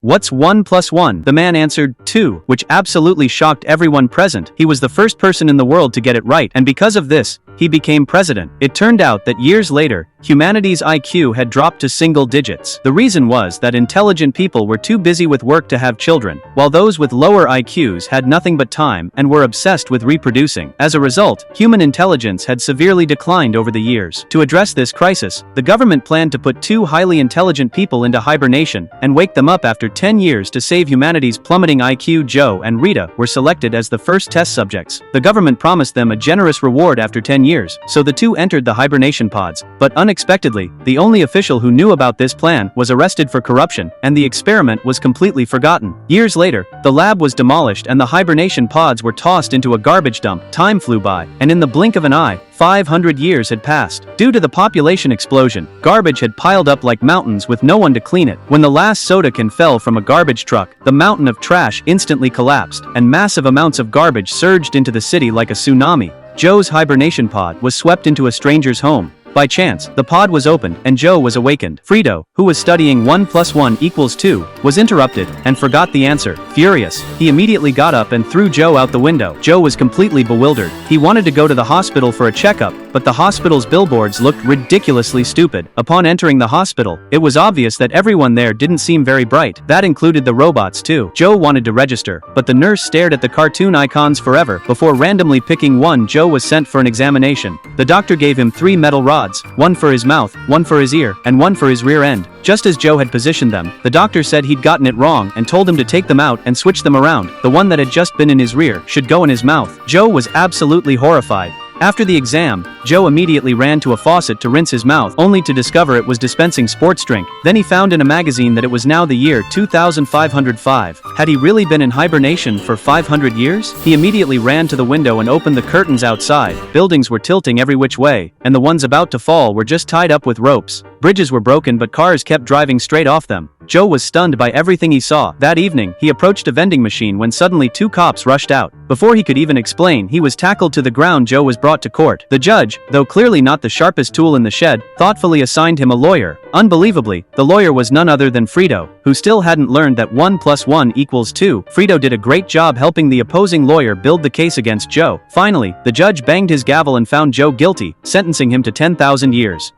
"What's 1 plus 1? The man answered, 2, which absolutely shocked everyone present. He was the first person in the world to get it right, and because of this, he became president. It turned out that years later, humanity's IQ had dropped to single digits. The reason was that intelligent people were too busy with work to have children, while those with lower IQs had nothing but time and were obsessed with reproducing. As a result, human intelligence had severely declined over the years. To address this crisis, the government planned to put 2 highly intelligent people into hibernation and wake them up after 10 years to save humanity's plummeting IQ. Joe and Rita were selected as the first test subjects. The government promised them a generous reward after 10 years, so the 2 entered the hibernation pods. But unexpectedly, the only official who knew about this plan was arrested for corruption, and the experiment was completely forgotten. Years later, the lab was demolished and the hibernation pods were tossed into a garbage dump. Time flew by, and in the blink of an eye, 500 years had passed. Due to the population explosion, garbage had piled up like mountains with no one to clean it. When the last soda can fell from a garbage truck, the mountain of trash instantly collapsed, and massive amounts of garbage surged into the city like a tsunami. Joe's hibernation pod was swept into a stranger's home. By chance, the pod was opened, and Joe was awakened. Frito, who was studying 1 plus 1 equals 2, was interrupted, and forgot the answer. Furious, he immediately got up and threw Joe out the window. Joe was completely bewildered. He wanted to go to the hospital for a checkup, but the hospital's billboards looked ridiculously stupid. Upon entering the hospital, it was obvious that everyone there didn't seem very bright. That included the robots too. Joe wanted to register, but the nurse stared at the cartoon icons forever. Before randomly picking one, Joe was sent for an examination. The doctor gave him 3 metal rods, one for his mouth, one for his ear, and one for his rear end. Just as Joe had positioned them, the doctor said he'd gotten it wrong and told him to take them out and switch them around. The one that had just been in his rear should go in his mouth. Joe was absolutely horrified. After the exam, Joe immediately ran to a faucet to rinse his mouth, only to discover it was dispensing sports drink. Then he found in a magazine that it was now the year 2505. Had he really been in hibernation for 500 years? He immediately ran to the window and opened the curtains outside. Buildings were tilting every which way, and the ones about to fall were just tied up with ropes. Bridges were broken, but cars kept driving straight off them. Joe was stunned by everything he saw. That evening, he approached a vending machine when suddenly 2 cops rushed out. Before he could even explain, he was tackled to the ground. Joe was brought to court. The judge, though clearly not the sharpest tool in the shed, thoughtfully assigned him a lawyer. Unbelievably, the lawyer was none other than Frito, who still hadn't learned that 1 plus 1 equals 2. Frito did a great job helping the opposing lawyer build the case against Joe. Finally, the judge banged his gavel and found Joe guilty, sentencing him to 10,000 years.